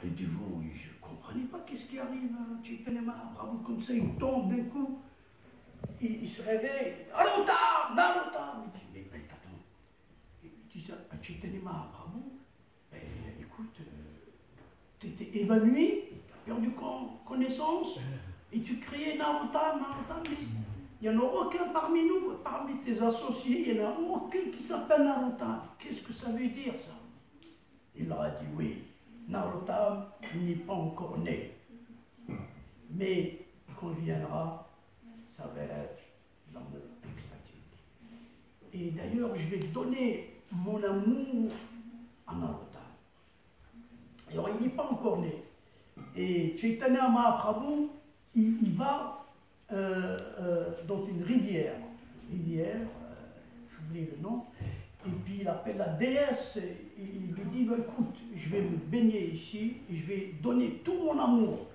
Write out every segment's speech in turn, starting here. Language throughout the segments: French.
les dévots, je ne comprenais pas qu'est-ce qui arrive à Chaitanya Mahaprabhu, comme ça, il tombe d'un coup, il se réveille, Narotam, Narotam. Il dit, mais attends, il dit ça à Chaitanya Mahaprabhu, ben, écoute, tu étais évanoui, tu as perdu connaissance, et tu criais Narotam, Narotam. Il n'y en a aucun parmi nous, parmi tes associés, il n'y en a aucun qui s'appelle Narotam. Qu'est-ce que ça veut dire, ça? Il leur a dit, oui, Narotam n'est pas encore né. Mais quand il viendra, ça va être l'amour extatique. Et d'ailleurs, je vais donner mon amour à Narotam. Alors, il n'est pas encore né. Et Chaitanya Mahaprabhu, il va dans une rivière, j'oublie le nom, et puis il appelle la déesse, et il lui dit, bah, écoute, je vais me baigner ici, et je vais donner tout mon amour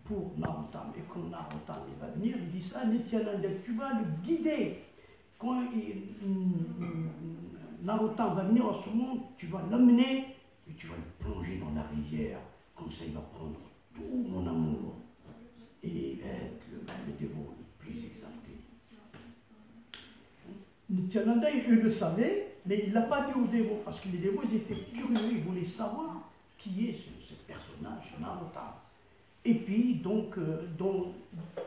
pour Narotam. Et quand Narotam il va venir, il dit ça, Nityananda, tu vas le guider. Quand Narotam va venir en ce monde, tu vas l'amener, et tu vas le plonger dans la rivière, comme ça il va prendre tout mon amour. Et être le dévot le plus exalté. Nityananda, il le savait, mais il ne l'a pas dit aux dévots, parce que les dévots, ils étaient curieux, ils voulaient savoir qui est ce personnage, Narotam. Et puis, donc, dans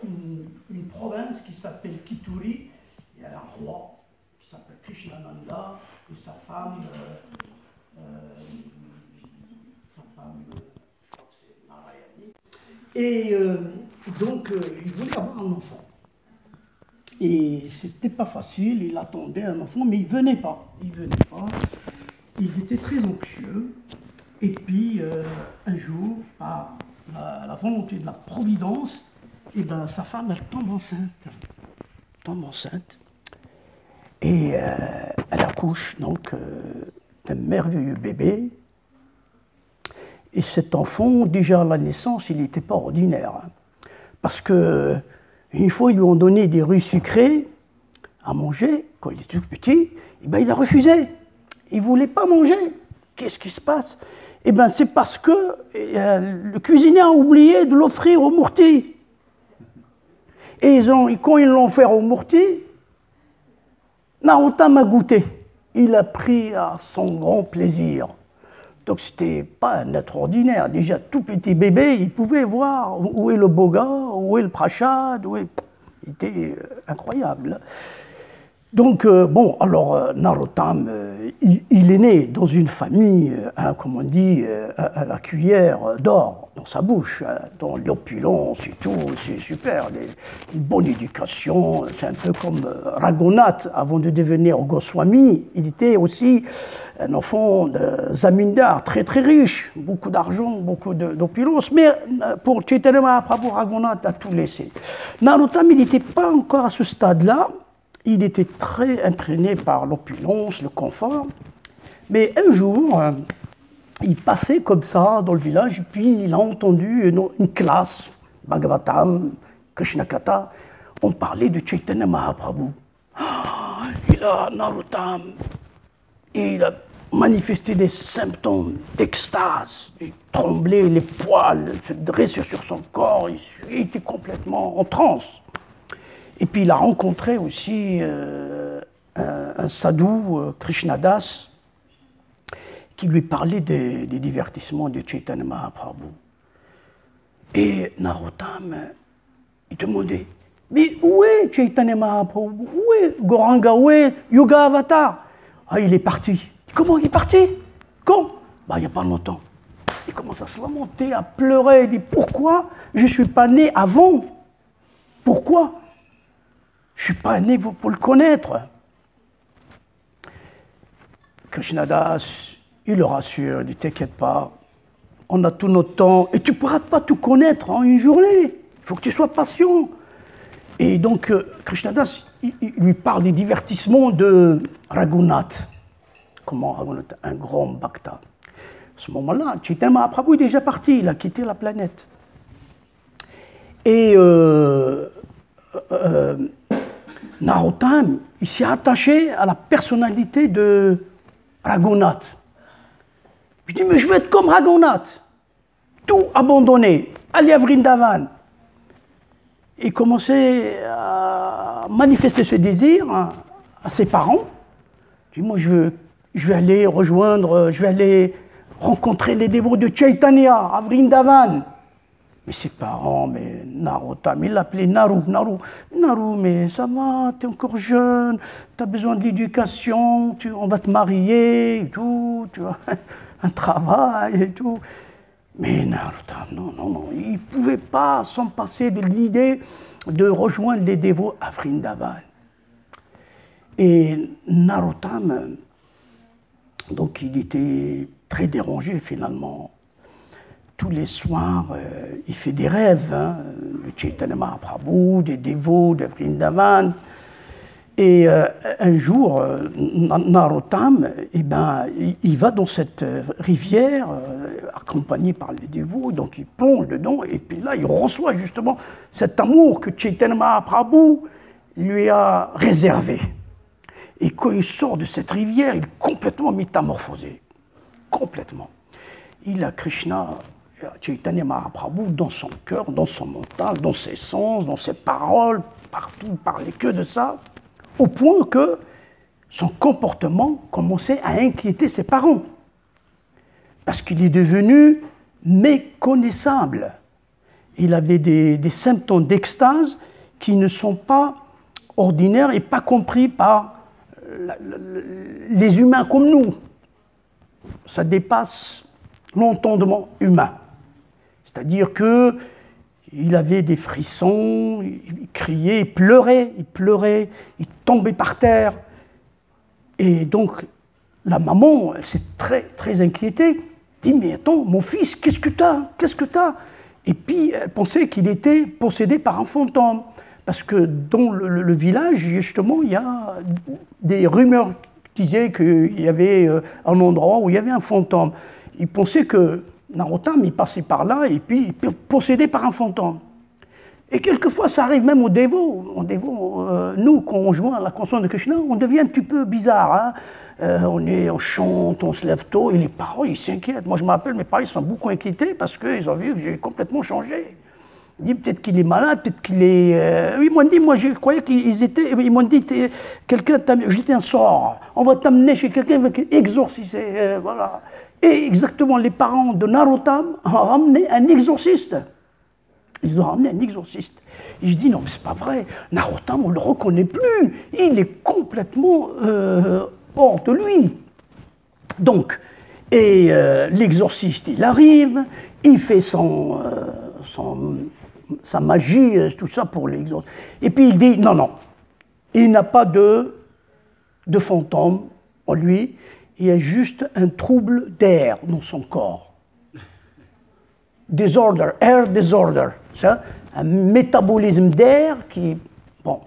une province qui s'appelle Kituri, il y a un roi qui s'appelle Krishnananda, et sa femme, je crois que c'est Narayani. Et donc, il voulait avoir un enfant. Et c'était pas facile, il attendait un enfant, mais il venait pas. Il venait pas. Ils étaient très anxieux. Et puis, un jour, par la volonté de la Providence, et ben, sa femme, elle tombe enceinte. Tombe enceinte. Et elle accouche, donc, d'un merveilleux bébé. Et cet enfant, déjà à la naissance, il n'était pas ordinaire. Hein, parce que une fois, ils lui ont donné des riz sucrés à manger, quand il était tout petit, et ben, il a refusé. Il ne voulait pas manger. Qu'est-ce qui se passe? Eh bien, c'est parce que le cuisinier a oublié de l'offrir au Murti. Et quand ils l'ont offert au Murti, Narotam a goûté. Il a pris à son grand plaisir. Donc, ce n'était pas un être ordinaire. Déjà, tout petit bébé, il pouvait voir où est le Boga, où est le Prachad, il était incroyable. Donc, bon, alors, Narotam, il est né dans une famille, comme on dit, à la cuillère d'or, dans sa bouche, dans l'opulence et tout, c'est super, une bonne éducation, c'est un peu comme Raghunath, avant de devenir Goswami, il était aussi un enfant de zamindar, très très riche, beaucoup d'argent, beaucoup d'opulence, mais pour Chaitanya Mahaprabhu, Raghunath a tout laissé. Narotam, il n'était pas encore à ce stade-là. Il était très imprégné par l'opulence, le confort. Mais un jour, il passait comme ça dans le village, et puis il a entendu une classe, Bhagavatam, Krishna Katha, on parlait de Chaitanya Mahaprabhu. Et là, Narotam, il a manifesté des symptômes d'extase, il tremblait, les poils se dressaient sur son corps, il était complètement en transe. Et puis il a rencontré aussi un sadhu, Krishnadas, qui lui parlait des divertissements de Chaitanya Mahaprabhu. Et Narotam, il demandait, mais où est Chaitanya Mahaprabhu? Où est Gauranga? Où est Yoga Avatar? Ah, il est parti. Comment il est parti? Quand? Bah, il n'y a pas longtemps. Il commence à se lamenter, à pleurer, il dit, pourquoi je ne suis pas né avant? Pourquoi? Je ne suis pas né pour le connaître. Krishnadas, il le rassure, il dit, t'inquiète pas, on a tout notre temps, et tu ne pourras pas tout connaître en une journée, il faut que tu sois patient. Et donc, Krishnadas, il lui parle des divertissements de Raghunath. Comment Raghunath? Un grand bhakta. À ce moment-là, Chaitanya Mahaprabhu est déjà parti, il a quitté la planète. Et Narotam, il s'est attaché à la personnalité de Raghunath. Il dit, mais je veux être comme Raghunath. tout abandonner, aller à Vrindavan et commencer à manifester ce désir à ses parents. Il dit, moi je vais aller rejoindre, je vais aller rencontrer les dévots de Chaitanya à Vrindavan. Mais ses parents, mais Narottam, il l'appelait Naru, mais ça va, tu es encore jeune, tu as besoin d'éducation, on va te marier et tout, tu vois, un travail et tout. Mais Narottam, non, il ne pouvait pas s'en passer de l'idée de rejoindre les dévots à Vrindavan. Et Narottam, donc il était très dérangé finalement. Tous les soirs, il fait des rêves, de Chaitanya Mahaprabhu, des dévots de Vrindavan. Et un jour, Narottam, il va dans cette rivière, accompagné par les dévots, donc il plonge dedans, et puis là, il reçoit justement cet amour que Chaitanya Mahaprabhu lui a réservé. Et quand il sort de cette rivière, il est complètement métamorphosé. Complètement. Il a Krishna, Chaitanya Mahaprabhu dans son cœur, dans son mental, dans ses sens, dans ses paroles, partout, il parlait que de ça, au point que son comportement commençait à inquiéter ses parents. Parce qu'il est devenu méconnaissable. Il avait des symptômes d'extase qui ne sont pas ordinaires et pas compris par les humains comme nous. Ça dépasse l'entendement humain. C'est-à-dire qu'il avait des frissons, il criait, il pleurait, il tombait par terre. Et donc, la maman, elle s'est très, très inquiétée. Elle dit, mais attends, mon fils, qu'est-ce que t'as? Et puis, elle pensait qu'il était possédé par un fantôme. Parce que dans le village, justement, il y a des rumeurs qui disaient qu'il y avait un endroit où il y avait un fantôme. Il pensait que Narottam, il passait par là et puis possédé par un fantôme. Et quelquefois, ça arrive même aux dévots. Nous, quand on joint à la conscience de Krishna, on devient un petit peu bizarre. On chante, on se lève tôt, et les parents, ils s'inquiètent. Moi, je me rappelle, mes parents, ils sont beaucoup inquiétés parce qu'ils ont vu que j'ai complètement changé. Ils disent peut-être qu'il est malade, peut-être qu'il est... Ils m'ont dit, moi, je croyais qu'ils étaient... Ils m'ont dit, quelqu'un t'a jeté un sort. On va t'amener chez quelqu'un qui va exorciser. Voilà. Et exactement, les parents de Narottam ont ramené un exorciste. Ils ont ramené un exorciste. Et je dis, non, mais c'est pas vrai. Narottam, on ne le reconnaît plus. Il est complètement hors de lui. Donc, l'exorciste, il arrive, il fait sa magie, tout ça pour l'exorcisme. Et puis il dit, non, il n'a pas de fantôme en lui, il y a juste un trouble d'air dans son corps. Disorder, air disorder, ça, un métabolisme d'air qui... Bon.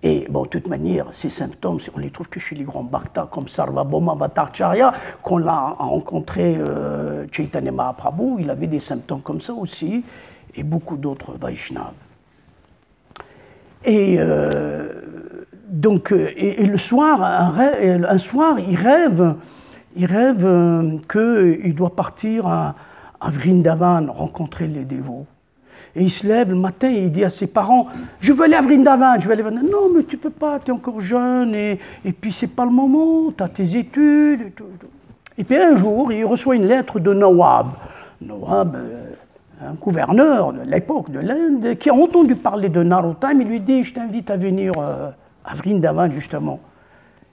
Et bon, de toute manière, ces symptômes, on les trouve que chez les grands bhaktas comme Sarvabhauma Bhattacharya, qu'on l'a rencontré Chaitanya Mahaprabhu, il avait des symptômes comme ça aussi, et beaucoup d'autres Vaishnavas. Et donc, le soir, un soir, il rêve qu'il doit partir à Vrindavan rencontrer les dévots. Et il se lève le matin et il dit à ses parents, je veux aller à Vrindavan, Non, mais tu ne peux pas, tu es encore jeune, et puis c'est pas le moment, tu as tes études. Et tout. Et puis un jour, il reçoit une lettre de Nawab. Nawab, un gouverneur de l'époque de l'Inde, qui a entendu parler de Narottam, il lui dit, je t'invite à venir à Vrindavan, justement.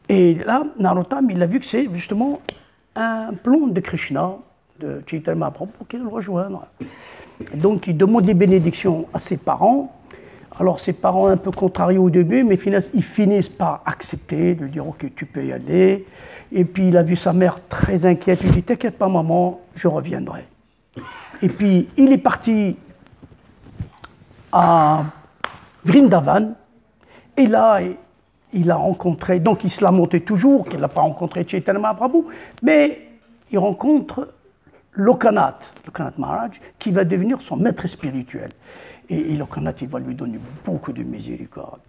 Et là, Narottam, il a vu que c'est justement un plan de Krishna, de Chaitanya Mahaprabhu, pour qu'il le rejoigne. Et donc, il demande des bénédictions à ses parents. Alors, ses parents, un peu contrariés au début, mais ils finissent par accepter, de dire, ok, tu peux y aller. Et puis, il a vu sa mère très inquiète. Il dit, t'inquiète pas, maman, je reviendrai. Et puis, il est parti à Vrindavan. Et là, il a rencontré, donc il se lamentait toujours qu'il n'a pas rencontré Chaitanya Mahaprabhu, mais il rencontre Lokanath Maharaj, qui va devenir son maître spirituel. Et Lokanath, il va lui donner beaucoup de miséricorde.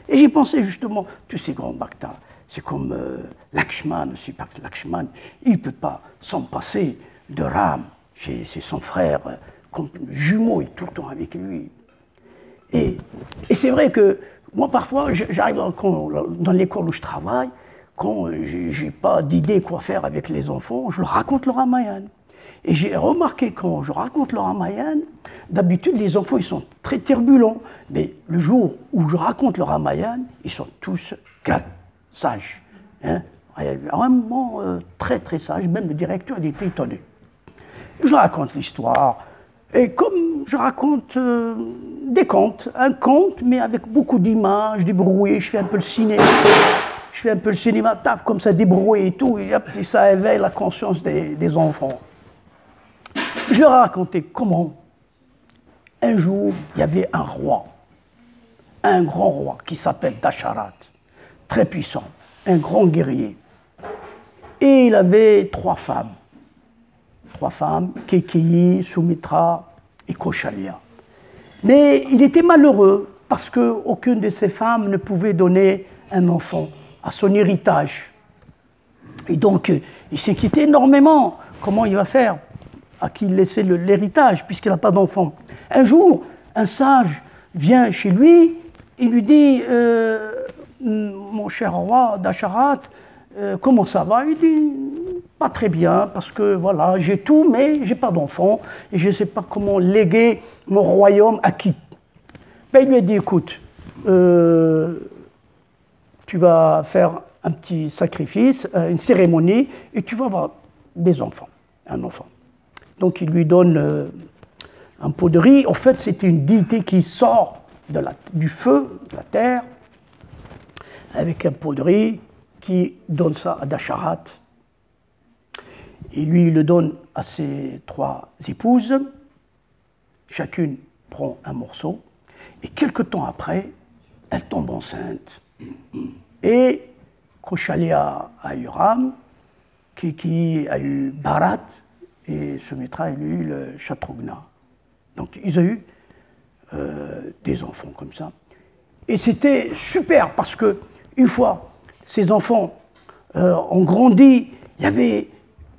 Et j'ai pensé justement, tous ces grands bhaktas, c'est comme Lakshman aussi, parce que Lakshman, il ne peut pas s'en passer de Ram. C'est son frère, comme jumeau, il est tout le temps avec lui. Et c'est vrai que moi, parfois, j'arrive dans l'école où je travaille, quand je n'ai pas d'idée quoi faire avec les enfants, je leur raconte le Ramayana. Et j'ai remarqué quand je raconte le Ramayana, d'habitude, les enfants, ils sont très turbulents. Mais le jour où je raconte le Ramayana, ils sont tous calmes, sages. Hein? Vraiment très, très sages. Même le directeur, il était étonné. Je raconte l'histoire. Et comme je raconte des contes, un conte, mais avec beaucoup d'images, du bruit, je fais un peu le cinéma. Je fais un peu le cinéma, tape comme ça, des bruits et tout, et ça éveille la conscience des enfants. Je leur ai raconté comment, un jour, il y avait un roi, un grand roi qui s'appelle Dasharat, très puissant, un grand guerrier. Et il avait trois femmes, Kekeyi, Sumitra et Koshalya. Mais il était malheureux parce qu'aucune de ces femmes ne pouvait donner un enfant à son héritage. Et donc, il s'inquiétait énormément. Comment il va faire? À qui laisser l'héritage, puisqu'il n'a pas d'enfant. Un jour, un sage vient chez lui, il lui dit mon cher roi Dasharat, comment ça va? Il dit pas très bien, parce que voilà, j'ai tout, mais j'ai pas d'enfant, et je ne sais pas comment léguer mon royaume à qui. Ben, il lui a dit écoute, tu vas faire un petit sacrifice, une cérémonie, et tu vas avoir des enfants, un enfant. Donc il lui donne un pot de riz. En fait, c'est une divinité qui sort du feu, de la terre, avec un pot de riz, qui donne ça à Dasharat. Et lui, il le donne à ses trois épouses. Chacune prend un morceau. Et quelque temps après, elle tombe enceinte. Et Koshalya a eu Ram, Kiki a eu Bharat, et Sumitra a eu le Shatrugna. Donc ils ont eu des enfants comme ça. Et c'était super parce que une fois ces enfants ont grandi, il y avait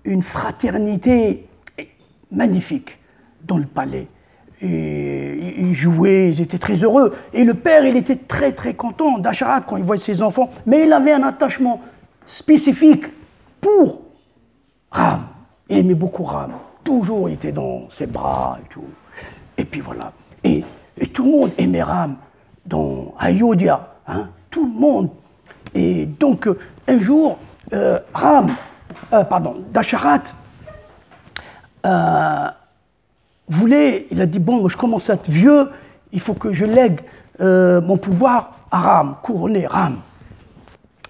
une fraternité magnifique dans le palais. Et ils jouaient, ils étaient très heureux. Et le père, il était très très content Dasharat quand il voyait ses enfants. Mais il avait un attachement spécifique pour Ram. Il aimait beaucoup Ram. Toujours, il était dans ses bras et tout. Et puis voilà. Et tout le monde aimait Ram dans Ayodhya. Hein, tout le monde. Et donc, un jour, Dasharat il a dit, bon, moi, je commence à être vieux, il faut que je lègue mon pouvoir à Ram, couronner Ram.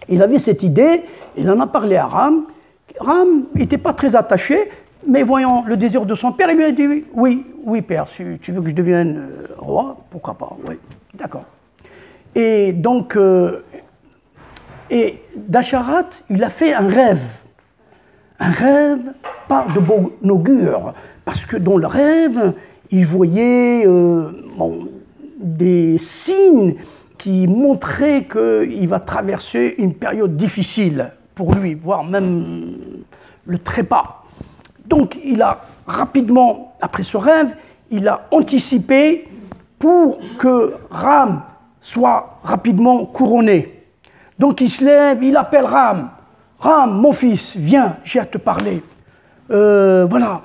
Il avait cette idée, il en a parlé à Ram. Ram n'était pas très attaché, mais voyant le désir de son père, il lui a dit, oui père, si tu veux que je devienne roi, pourquoi pas, oui, d'accord. Et donc, Dasharat, il a fait un rêve pas de bon augure, parce que dans le rêve, il voyait des signes qui montraient qu'il va traverser une période difficile pour lui, voire même le trépas. Donc il a rapidement, après ce rêve, il a anticipé pour que Ram soit rapidement couronné. Donc il se lève, il appelle Ram. Ram, mon fils, viens, j'ai à te parler. Voilà,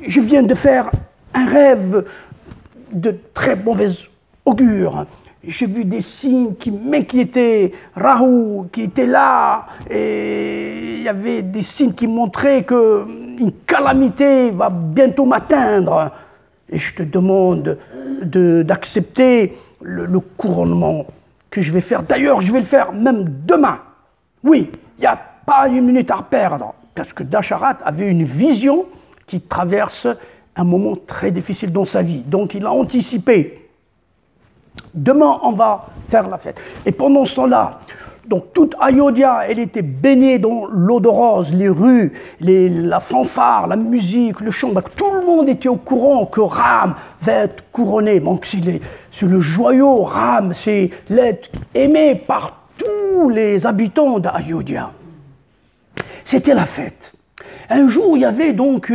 je viens de faire un rêve de très mauvaise augure. J'ai vu des signes qui m'inquiétaient. Rahu qui était là, et il y avait des signes qui montraient qu'une calamité va bientôt m'atteindre. Et je te demande d'accepter le couronnement que je vais faire. D'ailleurs, je vais le faire même demain. Oui, il n'y a pas une minute à perdre. Parce que Dasharat avait une vision qui traverse un moment très difficile dans sa vie. Donc il a anticipé. Demain, on va faire la fête. Et pendant ce temps-là, donc toute Ayodhya, elle était baignée dans l'eau de rose, les rues, la fanfare, la musique, le chant. Tout le monde était au courant que Ram va être couronné. Donc c'est le joyau Ram, c'est l'être aimé par tous les habitants d'Ayodhya. C'était la fête. Un jour, il y avait donc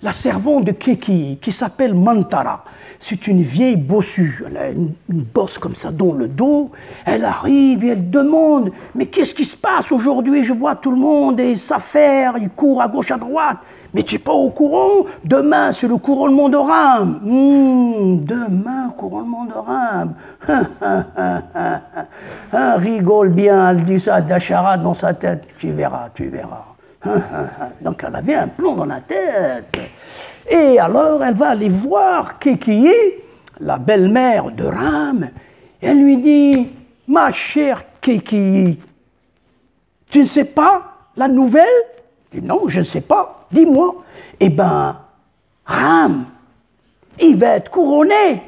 la servante de Keki qui s'appelle Mantara. C'est une vieille bossue, elle a une bosse comme ça dans le dos. Elle arrive et elle demande « Mais qu'est-ce qui se passe aujourd'hui? Je vois tout le monde et s'affaire, il court à gauche, à droite. Mais tu n'es pas au courant? Demain, c'est le couronnement de Rame. Demain, couronnement de Rame. » Rigole bien, elle dit ça d'Achara dans sa tête. Tu verras, tu verras. Donc elle avait un plan dans la tête. Et alors elle va aller voir Keki, la belle-mère de Rame, et elle lui dit « Ma chère Keki, tu ne sais pas la nouvelle ?» Elle dit « Non, je ne sais pas, dis-moi. » Eh bien, Rame, il va être couronné,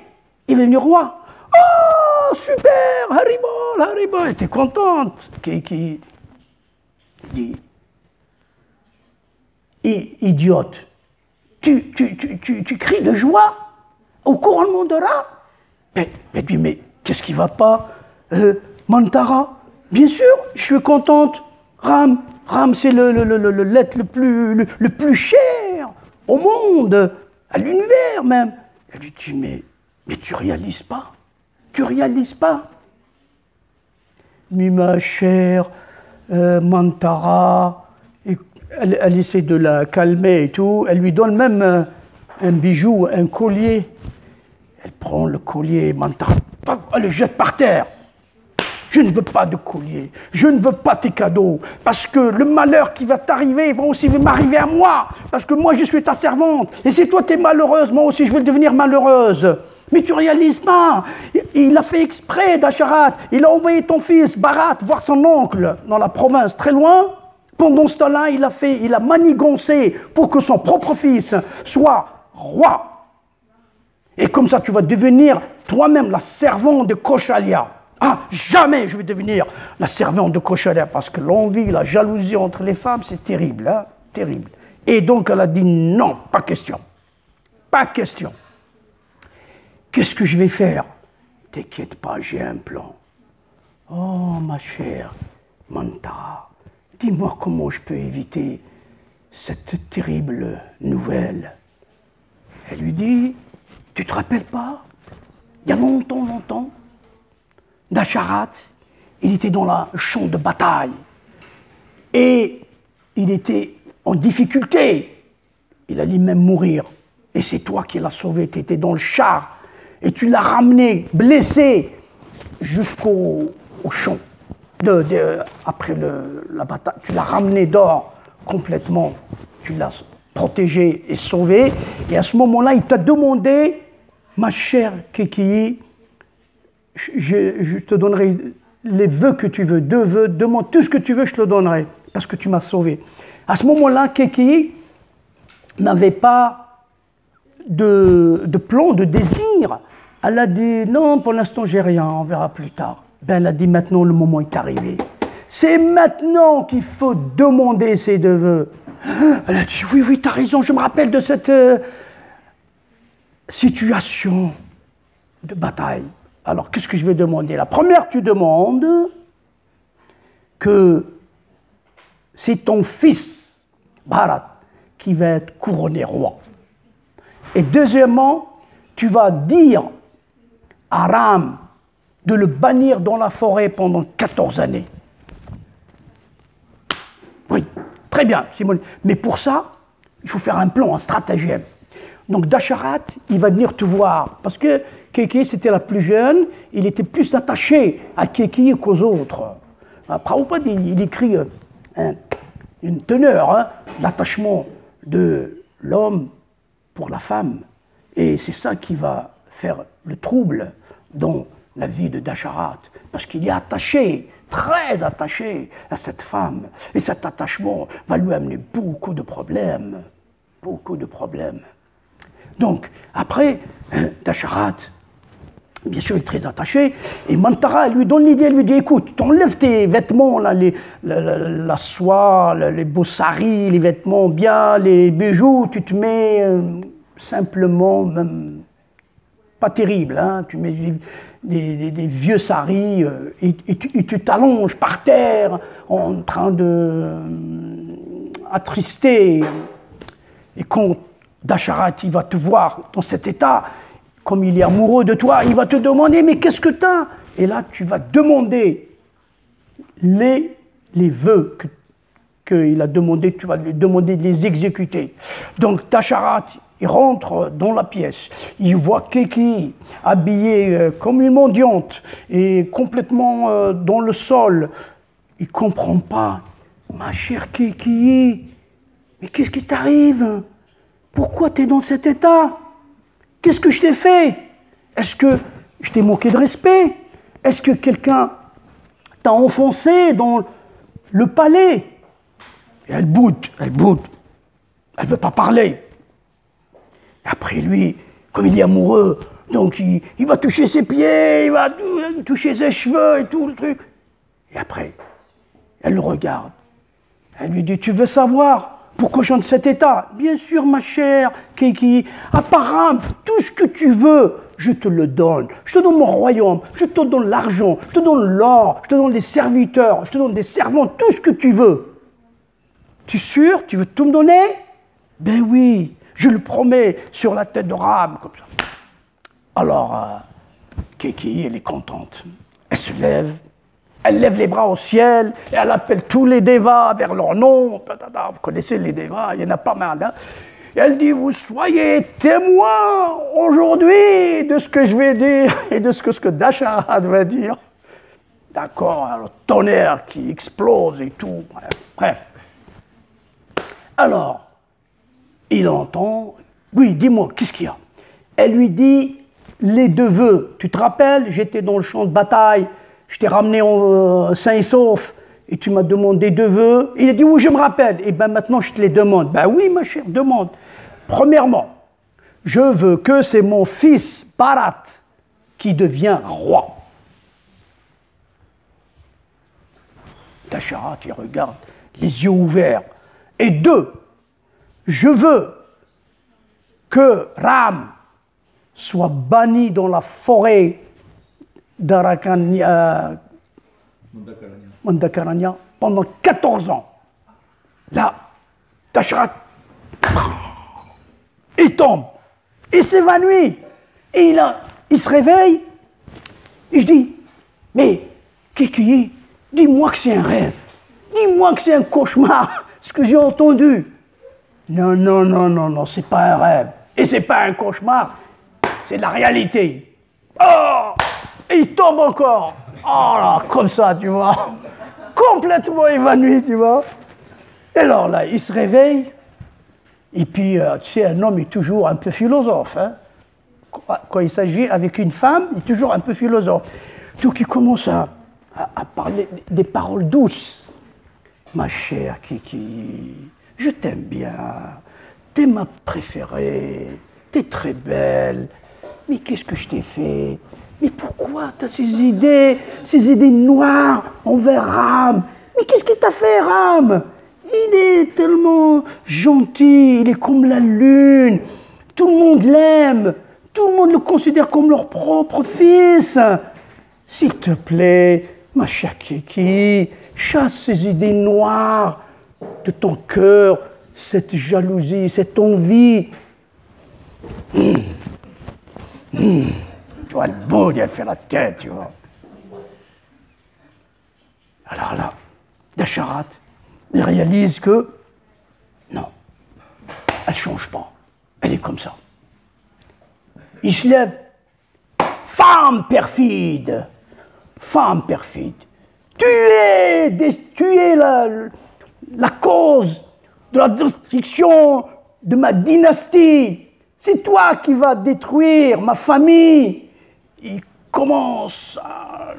il va devenir roi. « Oh, super, Haribol, Haribol !» Elle était contente. Keki dit « Idiote, tu cries de joie au couronnement de Ra ?» Elle dit « Mais qu'est-ce qui ne va pas, Mantara? Bien sûr, je suis contente. Rame, c'est l'être le plus cher au monde, à l'univers même. » Elle lui dit « Mais tu réalises pas? Tu réalises pas? » Mais ma chère Mantara, elle essaie de la calmer et tout. Elle lui donne même un bijou, un collier. Elle prend le collier, Mantara, elle le jette par terre. Je ne veux pas de collier, je ne veux pas tes cadeaux, parce que le malheur qui va t'arriver va aussi m'arriver à moi, parce que moi je suis ta servante, et si toi tu es malheureuse, moi aussi je vais devenir malheureuse. Mais tu ne réalises pas, il a fait exprès d'Acharat, il a envoyé ton fils Barat voir son oncle dans la province très loin. Pendant ce temps-là, il a manigancé pour que son propre fils soit roi. Et comme ça, tu vas devenir toi-même la servante de Koshalia. Ah, jamais je vais devenir la servante de Koshalia, parce que l'envie, la jalousie entre les femmes, c'est terrible, hein, terrible. Et donc, elle a dit non, pas question. Pas question. Qu'est-ce que je vais faire? T'inquiète pas, j'ai un plan. Oh, ma chère Mantara, dis-moi comment je peux éviter cette terrible nouvelle. Elle lui dit, tu te rappelles pas? Il y a longtemps, d'Acharat, il était dans le champ de bataille. Et il était en difficulté. Il allait même mourir. Et c'est toi qui l'as sauvé, tu étais dans le char. Et tu l'as ramené, blessé, jusqu'au champ. Après la bataille, tu l'as ramené dehors complètement, tu l'as protégé et sauvé, et à ce moment-là, il t'a demandé, ma chère Keki, je te donnerai les vœux que tu veux, 2 vœux, demande tout ce que tu veux, je te le donnerai, parce que tu m'as sauvé. À ce moment-là, Keki n'avait pas de plan, de désir. Elle a dit, non, pour l'instant, j'ai rien, on verra plus tard. Ben, elle a dit, maintenant, le moment est arrivé. C'est maintenant qu'il faut demander ces 2 vœux. Elle a dit, oui, tu as raison, je me rappelle de cette situation de bataille. Alors, qu'est-ce que je vais demander? La première, tu demandes que c'est ton fils, Bharat, qui va être couronné roi. Et deuxièmement, tu vas dire à Rame de le bannir dans la forêt pendant 14 années. Oui, très bien, Simone. Mais pour ça, il faut faire un plan, un stratagème. Donc Dasharat, il va venir te voir, parce que Keki, c'était la plus jeune, il était plus attaché à Keki qu'aux autres. Prabhupada, il écrit une teneur, l'attachement de l'homme pour la femme. Et c'est ça qui va faire le trouble dans la vie de Dasharat, parce qu'il est attaché, très attaché à cette femme. Et cet attachement va lui amener beaucoup de problèmes. Beaucoup de problèmes. Donc, après, Dasharat, bien sûr, il est très attaché, et Mantara lui donne l'idée, elle lui dit, écoute, t'enlèves tes vêtements, là, la soie, les beaux saris, les vêtements bien, les bijoux, tu te mets simplement, même pas terrible, hein, tu mets des vieux saris, et tu t'allonges par terre en train de attristé. Et quand Dasharat, il va te voir dans cet état, comme il est amoureux de toi, il va te demander, mais qu'est-ce que tu as? Et là, tu vas demander les vœux qu'il a demandé, tu vas lui demander de les exécuter. Donc Dasharat, il rentre dans la pièce, il voit Keki habillée comme une mendiante et complètement dans le sol. Il ne comprend pas. Ma chère Keki, mais qu'est-ce qui t'arrive? Pourquoi tu es dans cet état? Qu'est-ce que je t'ai fait? Est-ce que je t'ai manqué de respect? Est-ce que quelqu'un t'a enfoncé dans le palais? Et elle boude. Elle ne veut pas parler. Après lui, comme il est amoureux, donc il va toucher ses pieds, il va toucher ses cheveux et tout le truc. Et après, elle le regarde. Elle lui dit, tu veux savoir pourquoi je suis dans cet état? Bien sûr, ma chère Keki, apparemment, tout ce que tu veux, je te le donne. Je te donne mon royaume, je te donne l'argent, je te donne l'or, je te donne des serviteurs, je te donne des servants, tout ce que tu veux. Tu es sûr? Tu veux tout me donner? Ben oui, je le promets sur la tête de Ram, comme ça. Alors, Keki, elle est contente. Elle se lève. Elle lève les bras au ciel et elle appelle tous les dévas vers leur nom. Vous connaissez les dévas, il y en a pas mal. Hein? Et elle dit, vous soyez témoins aujourd'hui de ce que je vais dire et de ce que Dasharat va dire. D'accord, le tonnerre qui explose et tout. Bref. Alors, il entend, oui, dis-moi, qu'est-ce qu'il y a? Elle lui dit, les deux vœux. Tu te rappelles, j'étais dans le champ de bataille. Je t'ai ramené sain et sauf et tu m'as demandé deux vœux. Il a dit oui, je me rappelle. Et bien maintenant, je te les demande. Ben oui, ma chère, demande. Premièrement, je veux que c'est mon fils Bharat qui devient roi. Dasharat, il regarde, les yeux ouverts. Et deux, je veux que Ram soit banni dans la forêt Mandakaranya pendant 14 ans. Là, Dasharat, il tombe, il s'évanouit, et il se réveille, et je dis, mais Keki, dis-moi que c'est un rêve, dis-moi que c'est un cauchemar, ce que j'ai entendu. Non, c'est pas un rêve, et c'est pas un cauchemar, c'est la réalité. Oh! Et il tombe encore. Oh là, comme ça, tu vois. Complètement évanoui, tu vois. Et alors là, il se réveille. Et puis, tu sais, un homme est toujours un peu philosophe. Hein. Quand il s'agit avec une femme, il est toujours un peu philosophe. Donc il commence à parler des paroles douces. Ma chère Keki, je t'aime bien. T'es ma préférée. T'es très belle. Mais qu'est-ce que je t'ai fait? Mais pourquoi tu as ces idées noires envers Ram? Mais qu'est-ce qu'il t'a fait, Ram? Il est tellement gentil, il est comme la lune. Tout le monde l'aime, tout le monde le considère comme leur propre fils. S'il te plaît, ma chère Keki, chasse ces idées noires de ton cœur, cette jalousie, cette envie. Tu vois, le boude, elle fait la tête, tu vois. Alors là, Dasharat, il réalise que, non, elle ne change pas. Elle est comme ça. Il se lève. Femme perfide, tu es la cause de la destruction de ma dynastie. C'est toi qui vas détruire ma famille. Il commence à...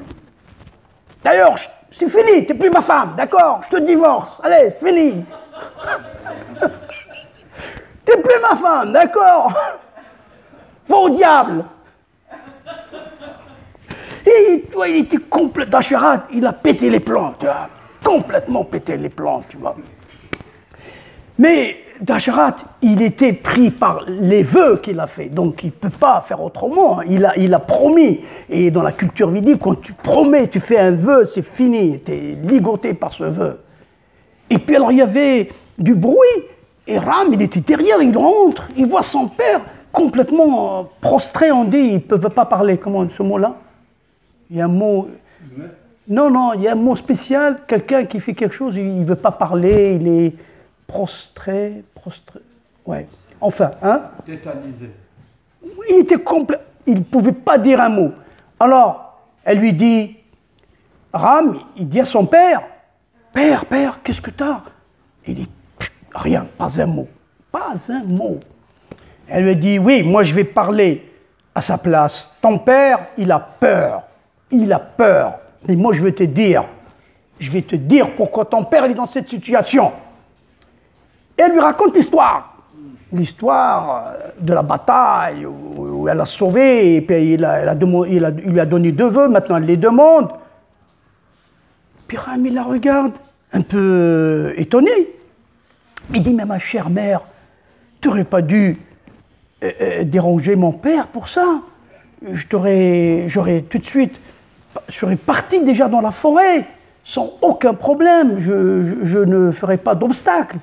D'ailleurs, c'est fini, tu n'es plus ma femme, d'accord? Je te divorce, allez, fini. Tu n'es plus ma femme, d'accord? Va au diable. Et toi, il était complètement... Dasharat, il a pété les plans, tu vois. Complètement pété les plans, tu vois. Mais Dasharat, il était pris par les vœux qu'il a fait, donc il ne peut pas faire autrement. Il a promis. Et dans la culture védique, quand tu promets, tu fais un vœu, c'est fini, tu es ligoté par ce vœu. Et puis alors il y avait du bruit. Et Ram, il était derrière, il rentre, il voit son père complètement prostré, on dit, ils ne peuvent pas parler. Comment ce mot-là? Il y a un mot... Non, non, il y a un mot spécial, quelqu'un qui fait quelque chose, il ne veut pas parler, il est prostré, ouais. Enfin, hein? Tétanisé. Il était complet, il ne pouvait pas dire un mot. Alors, elle lui dit, Ram, il dit à son père, Père, qu'est-ce que tu as? Il dit, rien, pas un mot, pas un mot. Elle lui dit, oui, moi je vais parler à sa place. Ton père, il a peur, mais moi je vais te dire pourquoi ton père est dans cette situation. Et elle lui raconte l'histoire de la bataille où elle a sauvé, et puis il lui a donné 2 vœux, maintenant elle les demande. Puis Ram, il la regarde, un peu étonné. Il dit, mais ma chère mère, tu n'aurais pas dû déranger mon père pour ça. J'aurais tout de suite, je serais parti déjà dans la forêt, sans aucun problème, je ne ferais pas d'obstacle.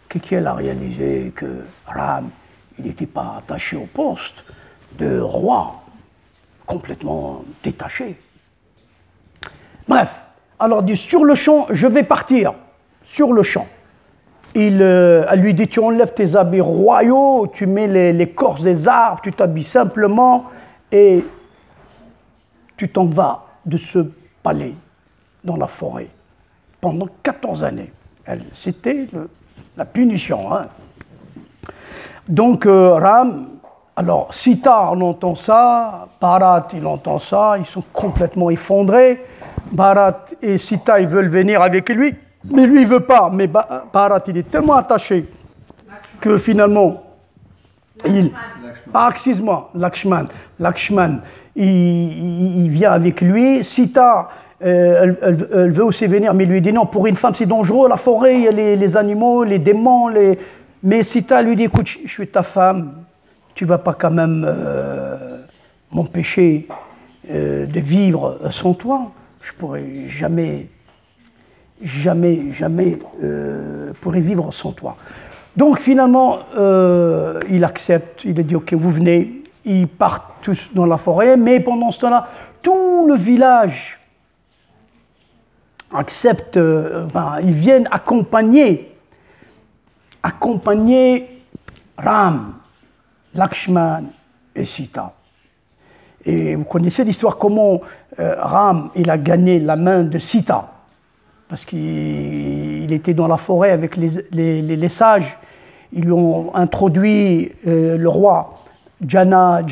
Qu'elle a réalisé que Ram, il n'était pas attaché au poste de roi, complètement détaché. Bref, alors dit, sur le champ, je vais partir, sur le champ. Elle lui dit, tu enlèves tes habits royaux, tu mets l'écorce des arbres, tu t'habilles simplement et tu t'en vas de ce palais dans la forêt pendant 14 années. C'était la punition. Hein. Donc Ram, alors Sita on entend ça, Bharat il entend ça, ils sont complètement effondrés. Bharat et Sita ils veulent venir avec lui. Mais lui, il ne veut pas. Mais Bharat, il est tellement attaché que finalement, Lakshman, il vient avec lui. Sita, elle veut aussi venir, mais il lui dit non, pour une femme, c'est dangereux, la forêt, il y a les animaux, les démons. Mais Sita lui dit, écoute, je suis ta femme, tu ne vas pas quand même m'empêcher de vivre sans toi. Je ne pourrais jamais pourrait vivre sans toi. Donc finalement, il accepte, il a dit ok, vous venez, ils partent tous dans la forêt, mais pendant ce temps-là, tout le village accepte, ils viennent accompagner Ram, Lakshman et Sita. Et vous connaissez l'histoire comment Ram il a gagné la main de Sita. Parce qu'il était dans la forêt avec les sages. Ils lui ont introduit le roi Janak.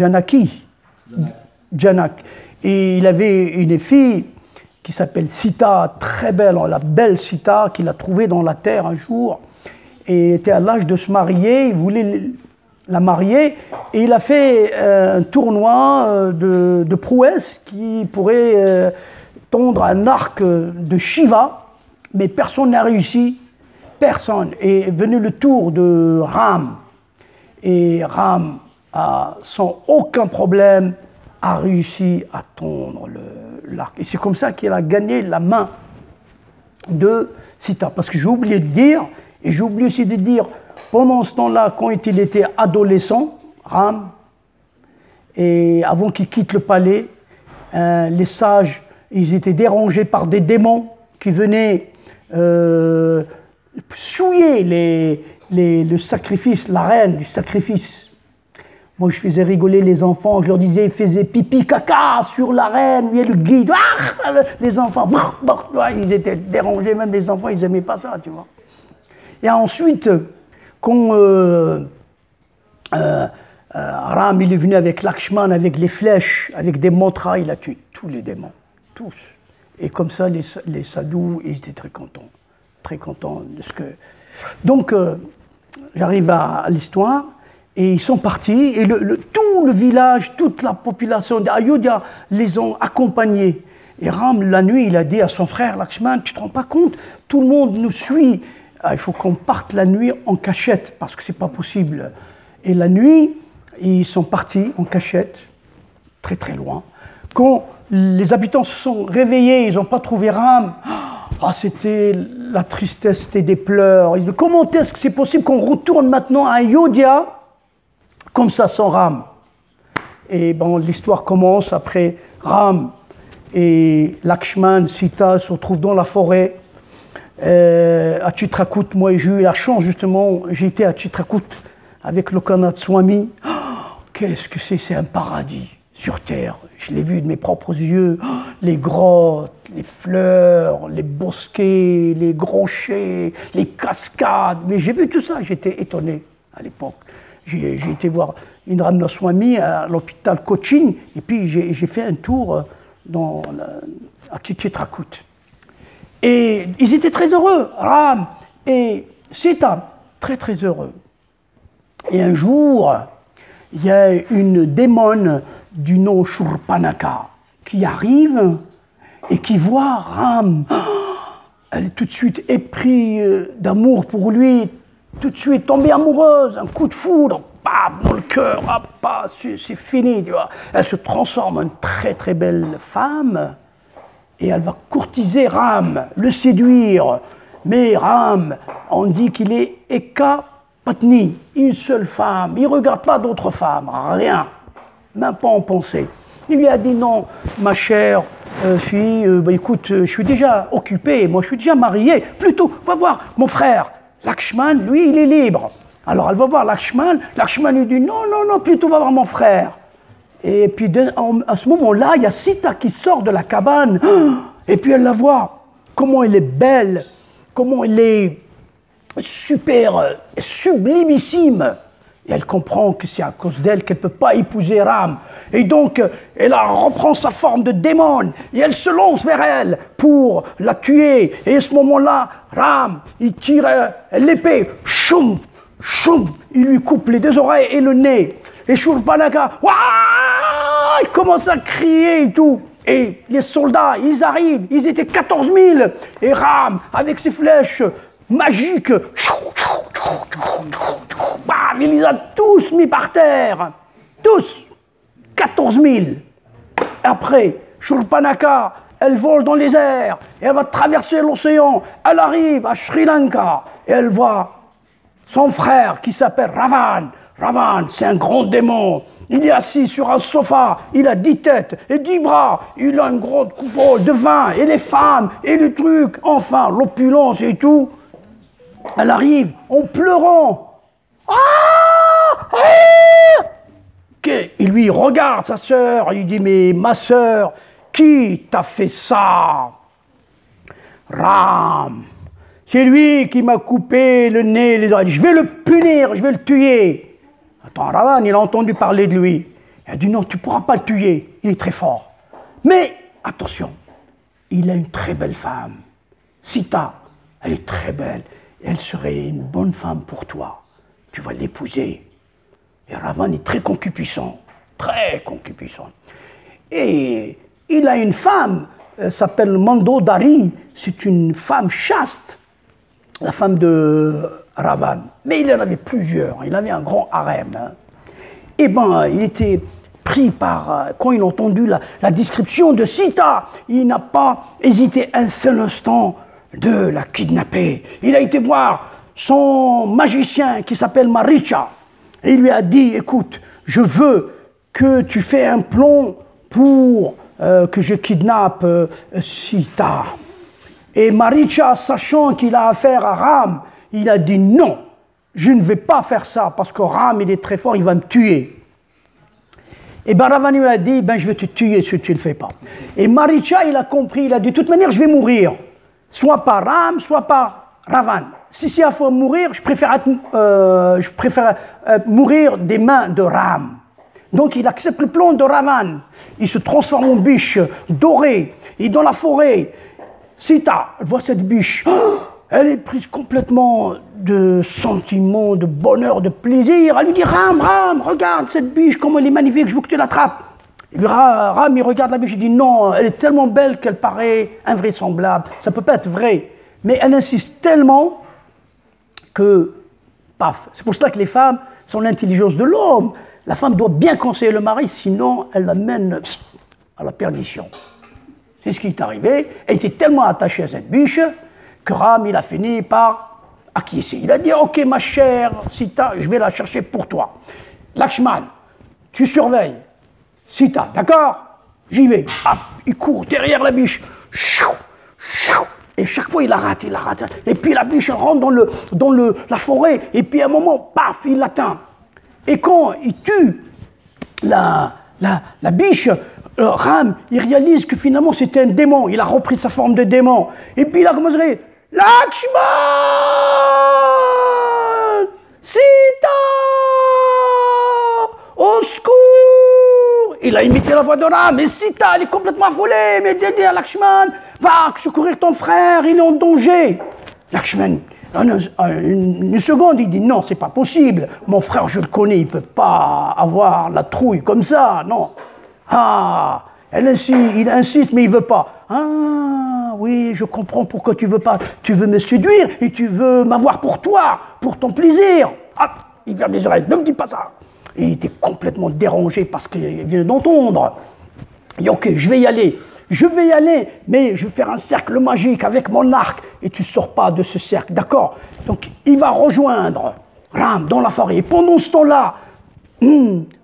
Et il avait une fille qui s'appelle Sita, très belle, la belle Sita, qu'il a trouvée dans la terre un jour. Et il était à l'âge de se marier, il voulait la marier. Et il a fait un tournoi de prouesse qui pourrait tondre un arc de Shiva. Mais personne n'a réussi, personne. Et est venu le tour de Ram. Et Ram, sans aucun problème, a réussi à tondre l'arc. Et c'est comme ça qu'il a gagné la main de Sita. Parce que j'ai oublié de dire, et j'ai oublié aussi de dire, pendant ce temps-là, quand il était adolescent, Ram, et avant qu'il quitte le palais, les sages, ils étaient dérangés par des démons qui venaient souiller le sacrifice, la reine du sacrifice. Moi, je faisais rigoler les enfants, je leur disais, ils faisaient pipi, caca sur la reine, il y a le guide, les enfants, ils étaient dérangés, même les enfants, ils n'aimaient pas ça, tu vois. Et ensuite, quand Ram, il est venu avec Lakshman, avec les flèches, avec des mantras, il a tué tous les démons, tous. Et comme ça, les sadhus, ils étaient très contents de ce que... Donc, j'arrive à l'histoire, et ils sont partis, et tout le village, toute la population d'Ayodhya les ont accompagnés. Et Ram, la nuit, il a dit à son frère Lakshman, tu ne te rends pas compte, tout le monde nous suit, il faut qu'on parte la nuit en cachette, parce que ce n'est pas possible. Et la nuit, ils sont partis en cachette, très très loin. Quand les habitants se sont réveillés, ils n'ont pas trouvé Ram. Ah, c'était la tristesse, c'était des pleurs. Il dit, comment est-ce que c'est possible qu'on retourne maintenant à Ayodhya comme ça sans Ram? Et bon, l'histoire commence après Ram et Lakshman, Sita se retrouvent dans la forêt. À Chitrakoot, moi j'ai eu la chance justement, j'ai été à Chitrakoot avec Lokanath Swami. Oh, qu'est-ce que c'est un paradis sur terre. Je l'ai vu de mes propres yeux, oh, les grottes, les fleurs, les bosquets, les grochers, les cascades. Mais j'ai vu tout ça, j'étais étonné à l'époque. J'ai été voir Indranatha Swami à l'hôpital Cochin et puis j'ai fait un tour à Chitrakoot. Et ils étaient très heureux, Ram et Sita, très très heureux. Et un jour, il y a une démone du nom Shurpanaka qui arrive et qui voit Ram. Elle est tout de suite éprise d'amour pour lui, tout de suite tombée amoureuse, un coup de foudre, paf, dans le cœur, c'est fini, tu vois. Elle se transforme en une très très belle femme. Et elle va courtiser Ram, le séduire. Mais Ram, on dit qu'il est Eka Patni, une seule femme. Il ne regarde pas d'autres femmes, rien, même pas en pensée. Il lui a dit non, ma chère fille, écoute, je suis déjà occupé, moi je suis déjà marié. Plutôt, va voir mon frère. Lakshman, lui, il est libre. Alors elle va voir Lakshman. Lakshman lui dit non, non, non, plutôt va voir mon frère. Et puis à ce moment-là, il y a Sita qui sort de la cabane, et puis elle la voit, comment elle est belle, comment elle est super, sublimissime. Et elle comprend que c'est à cause d'elle qu'elle ne peut pas épouser Ram. Et donc, elle reprend sa forme de démon, et elle se lance vers elle pour la tuer. Et à ce moment-là, Ram, il tire l'épée, choum, choum, il lui coupe les deux oreilles et le nez. Et Shurpanaka, il commence à crier et tout. Et les soldats, ils arrivent, ils étaient 14 000. Et Ram, avec ses flèches magiques, il les a tous mis par terre. Tous, 14 000. Après, Shurpanaka, elle vole dans les airs, et elle va traverser l'océan. Elle arrive à Sri Lanka, et elle voit son frère qui s'appelle Ravan. Ravan, c'est un grand démon. Il est assis sur un sofa, il a 10 têtes et 10 bras, il a une grande coupole de vin, et les femmes, et le truc, enfin, l'opulence et tout. Elle arrive en pleurant. Et lui regarde sa sœur, il dit, mais ma sœur, qui t'a fait ça? Ram, c'est lui qui m'a coupé le nez, les oreilles. Je vais le punir, je vais le tuer. Attends, Ravan, il a entendu parler de lui. Il a dit non, tu ne pourras pas le tuer, il est très fort. Mais, attention, il a une très belle femme. Sita, elle est très belle. Elle serait une bonne femme pour toi. Tu vas l'épouser. Et Ravan est très concupiscent. Très concupiscent. Et il a une femme, elle s'appelle Mandodari. C'est une femme chaste. La femme de Ravan. Mais il en avait plusieurs, il avait un grand harem. Hein. Et ben, il était pris par... quand il a entendu la description de Sita, il n'a pas hésité un seul instant de la kidnapper. Il a été voir son magicien qui s'appelle Maricha. Et il lui a dit, écoute, je veux que tu fais un plan pour que je kidnappe Sita. Et Maricha, sachant qu'il a affaire à Ram, il a dit non, je ne vais pas faire ça parce que Ram, il est très fort, il va me tuer. Et ben Ravan lui a dit, ben je vais te tuer si tu ne le fais pas. Et Maricha, il a compris, il a dit, de toute manière, je vais mourir. Soit par Ram, soit par Ravan. Si c'est à faut mourir, je préfère mourir des mains de Ram. Donc il accepte le plan de Ravan. Il se transforme en biche dorée. Et dans la forêt, Sita, elle voit cette biche. Elle est prise complètement de sentiments, de bonheur, de plaisir. Elle lui dit, Ram, Ram, regarde cette biche, comment elle est magnifique, je veux que tu l'attrapes. Ram, il regarde la biche, il dit, non, elle est tellement belle qu'elle paraît invraisemblable. Ça ne peut pas être vrai. Mais elle insiste tellement que, paf. C'est pour cela que les femmes sont l'intelligence de l'homme. La femme doit bien conseiller le mari, sinon elle l'amène à la perdition. C'est ce qui est arrivé. Et il était tellement attaché à cette biche que Ram, il a fini par acquiescer. Il a dit, ok ma chère Sita, je vais la chercher pour toi. Lakshman, tu surveilles Sita, d'accord? J'y vais. Hop, il court derrière la biche. Et chaque fois, il la rate, il la rate. Et puis la biche rentre dans la forêt. Et puis à un moment, paf, il l'atteint. Et quand il tue la biche, Ram, il réalise que finalement c'était un démon. Il a repris sa forme de démon. Et puis il a commencé à dire, Lakshman, Sita, au secours. Il a imité la voix de Ram. Mais Sita, elle est complètement affolée. Mais Dédé à Lakshman, va secourir ton frère, il est en danger. Lakshman, une seconde, il dit non, c'est pas possible. Mon frère, je le connais, il ne peut pas avoir la trouille comme ça, non. Ah, il insiste, mais il ne veut pas. Ah, oui, je comprends pourquoi tu ne veux pas. Tu veux me séduire et tu veux m'avoir pour toi, pour ton plaisir. Ah, il ferme les oreilles, ne me dis pas ça. Et il était complètement dérangé parce qu'il vient d'entendre. Il dit, ok, je vais y aller. Je vais y aller, mais je vais faire un cercle magique avec mon arc. Et tu ne sors pas de ce cercle, d'accord? Donc, il va rejoindre Ram dans la forêt. Et pendant ce temps-là,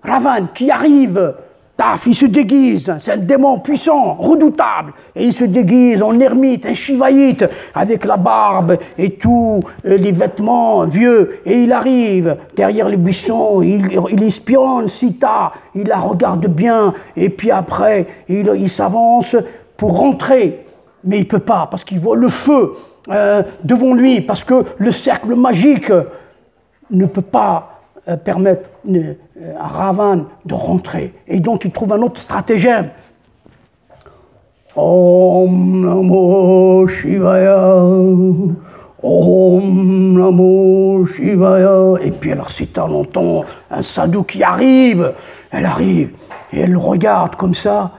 Ravan qui arrive, paf, il se déguise. C'est un démon puissant, redoutable. Et il se déguise en ermite, un shivaïte, avec la barbe et tout, les vêtements vieux. Et il arrive derrière les buissons, il espionne Sita, il la regarde bien. Et puis après, il s'avance pour rentrer. Mais il ne peut pas, parce qu'il voit le feu devant lui, parce que le cercle magique ne peut pas permettre à Ravan de rentrer. Et donc il trouve un autre stratagème. Om Namo Shivaya, Om Namo Shivaya. Et puis alors Sita entend un sadhu qui arrive. Elle arrive et elle le regarde comme ça.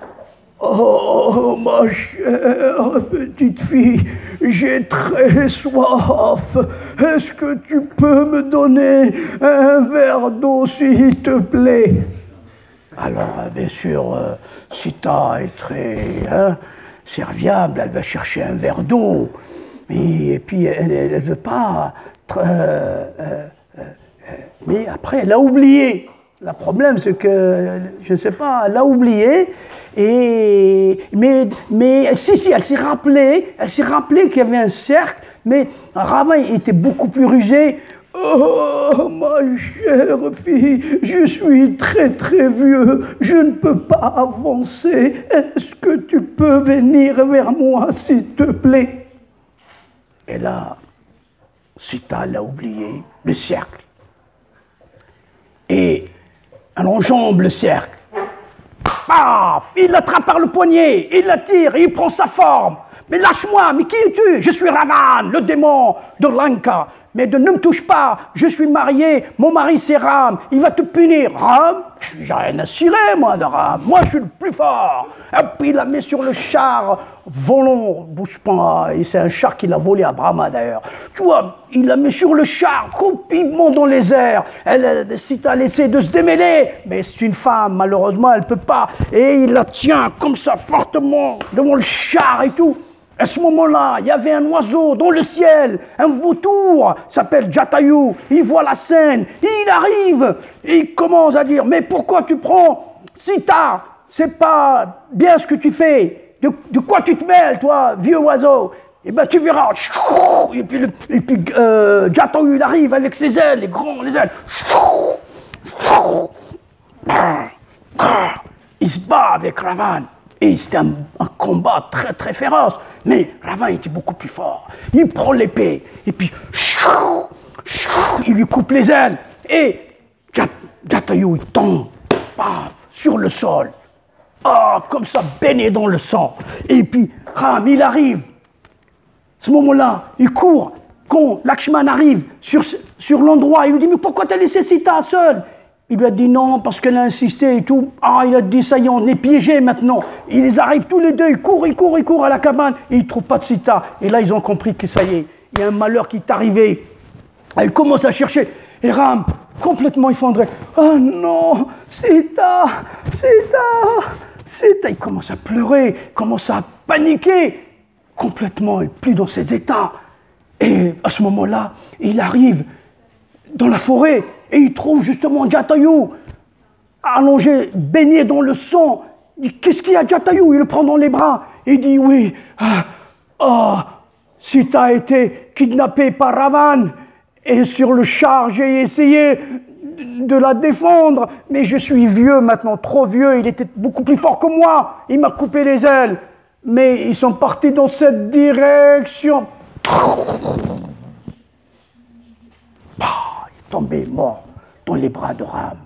Oh, ma chère petite fille, j'ai très soif. Est-ce que tu peux me donner un verre d'eau, s'il te plaît? Alors, bien sûr, Sita est très serviable, elle va chercher un verre d'eau. Et puis, elle ne veut pas... mais après, elle a oublié. Le problème, c'est que, je ne sais pas, elle a oublié, mais si, elle s'est rappelé qu'il y avait un cercle, mais Ravan était beaucoup plus rusé. Oh, ma chère fille, je suis très très vieux, je ne peux pas avancer, est-ce que tu peux venir vers moi, s'il te plaît? Et là, Sita l'a oublié, le cercle. Et elle enjambe le cercle. Paf! Il l'attrape par le poignet, il l'attire, il prend sa forme. Mais lâche-moi, mais qui es-tu? Je suis Ravan, le démon de Lanka. Mais ne me touche pas, je suis marié, mon mari c'est Ram, il va te punir. Ram? J'ai rien à cirer, moi, de Ram. Moi, je suis le plus fort. Et puis, il la met sur le char volant. Bouge pas, et c'est un char qu'il a volé à Brahma, d'ailleurs. Tu vois, il la met sur le char, complètement dans les airs. Sita essaie de se démêler, mais c'est une femme, malheureusement, elle ne peut pas. Et il la tient comme ça, fortement, devant le char et tout. À ce moment-là, il y avait un oiseau dans le ciel, un vautour, s'appelle Jatayu. Il voit la scène, il arrive, et il commence à dire, mais pourquoi tu prends Sita? C'est pas bien ce que tu fais. De quoi tu te mêles, toi, vieux oiseau? Eh bien, tu verras. Et puis Jatayu, il arrive avec ses ailes, les ailes. Il se bat avec Ravan. Et c'était un combat très très féroce. Mais Ravan était beaucoup plus fort. Il prend l'épée, et puis il lui coupe les ailes. Et Jatayu, il tombe, paf, sur le sol. Ah, comme ça, baigné dans le sang. Et puis Ram, il arrive. À ce moment-là, il court. Quand Lakshman arrive sur l'endroit, il lui dit, mais pourquoi t'as laissé Sita seule? Il lui a dit non, parce qu'elle a insisté et tout. Ah, il a dit, ça y est, on est piégés maintenant. Ils arrivent tous les deux, ils courent à la cabane, et ils ne trouvent pas de Sita. Et là, ils ont compris que ça y est, il y a un malheur qui est arrivé. Ils commencent à chercher. Et Ram, complètement effondré. Oh non, Sita. Il commence à pleurer, commence à paniqué, complètement, plus dans ses états. Et à ce moment-là, il arrive dans la forêt et il trouve justement Jatayu allongé, baigné dans le sang. Il dit, qu'est-ce qu'il y a, Jatayu? Il le prend dans les bras et il dit, oui, Sita a été kidnappée par Ravan et sur le char, j'ai essayé de la défendre, mais je suis vieux maintenant, trop vieux, il était beaucoup plus fort que moi, il m'a coupé les ailes, mais ils sont partis dans cette direction. Il est tombé mort dans les bras de Ram.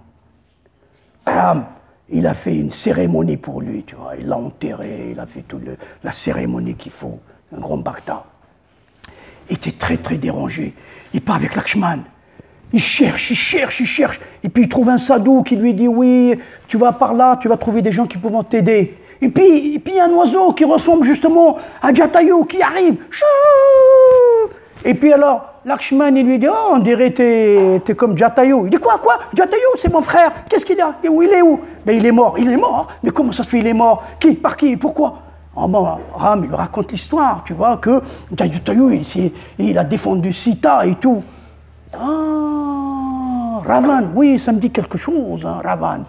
Ram, il a fait une cérémonie pour lui, tu vois, il l'a enterré, il a fait toute la cérémonie qu'il faut, un grand bhakta. Il était très très dérangé, il part avec Lakshman. Il cherche, et puis il trouve un sadhu qui lui dit, oui, tu vas par là, tu vas trouver des gens qui pourront t'aider. Et puis il y a un oiseau qui ressemble justement à Jatayu qui arrive. Et puis alors, Lakshman, il lui dit, oh, on dirait que t'es comme Jatayu. Il dit, quoi, Jatayu, c'est mon frère, qu'est-ce qu'il a? Et où il est où? Ben il est mort, mais comment ça se fait, il est mort? Qui? Par qui? Pourquoi? Oh bon, Ram, il lui raconte l'histoire, tu vois, que Jatayu, il a défendu Sita et tout. Ah, Ravan, oui, ça me dit quelque chose, hein, Ravan.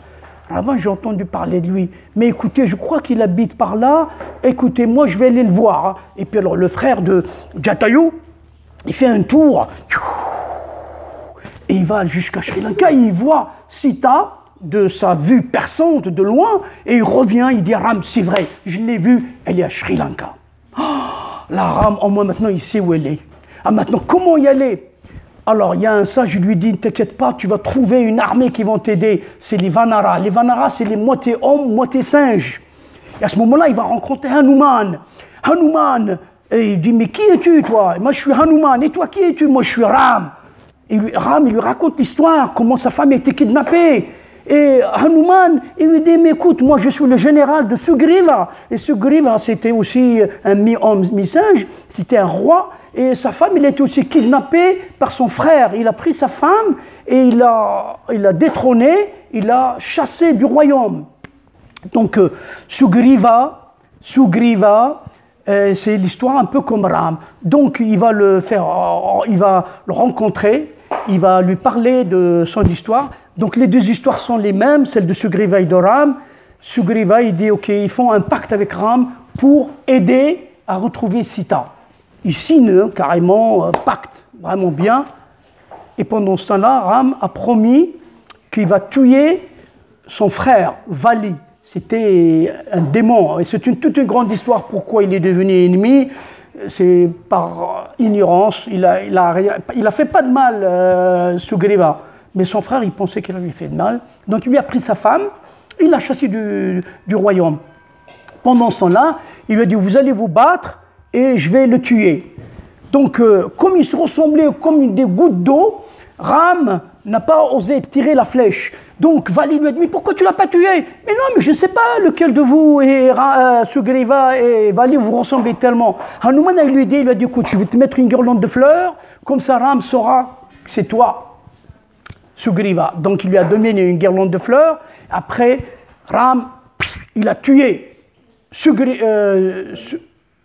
Ravan, j'ai entendu parler de lui. Mais écoutez, je crois qu'il habite par là. Écoutez, moi, je vais aller le voir. Hein. Et puis alors, le frère de Jatayu, il fait un tour. Et il va jusqu'à Sri Lanka. Il voit Sita de sa vue perçante de loin. Et il revient, il dit, Ram, c'est vrai, je l'ai vue, elle est à Sri Lanka. Oh, la Ram, au moins maintenant, il sait où elle est. Ah, maintenant, comment y aller? Alors, il y a un sage, je lui dis, ne t'inquiète pas, tu vas trouver une armée qui va t'aider. C'est les Vanaras. Les Vanaras, c'est les moitié hommes, moitié singes. Et à ce moment-là, il va rencontrer Hanuman. Hanuman, et il dit, mais qui es-tu, toi? Moi, je suis Hanuman. Et toi, qui es-tu? Moi, je suis Ram. Et Ram, il lui raconte l'histoire, comment sa femme a été kidnappée. Et Hanuman, il lui dit, mais écoute, moi, je suis le général de Sugriva. Et Sugriva, c'était aussi un mi-homme, mi-singe. C'était un roi. Et sa femme, il a été aussi kidnappée par son frère. Il a pris sa femme et il l'a détrôné, il l'a chassé du royaume. Donc, Sugriva, c'est l'histoire un peu comme Ram. Donc, il va le rencontrer, il va lui parler de son histoire. Donc, les deux histoires sont les mêmes, celle de Sugriva et de Ram. Sugriva, il dit, OK, ils font un pacte avec Ram pour aider à retrouver Sita. Il signe carrément un pacte, vraiment bien. Et pendant ce temps-là, Ram a promis qu'il va tuer son frère, Vali. C'était un démon. Et c'est toute une grande histoire pourquoi il est devenu ennemi. C'est par ignorance. Il a fait pas de mal, Sugriva. Mais son frère, il pensait qu'il avait fait de mal. Donc il lui a pris sa femme, il l'a chassé du royaume. Pendant ce temps-là, il lui a dit, vous allez vous battre et je vais le tuer. Donc, comme il se ressemblait comme des gouttes d'eau, Ram n'a pas osé tirer la flèche. Donc, Vali lui a dit, mais pourquoi tu ne l'as pas tué? Mais non, mais je ne sais pas lequel de vous, et Sugriva et Vali, vous ressemblez tellement. Hanuman il lui a dit, écoute, je vais te mettre une guirlande de fleurs, comme ça Ram saura que c'est toi, Sugriva. Donc, il lui a donné une guirlande de fleurs. Après, Ram, il a tué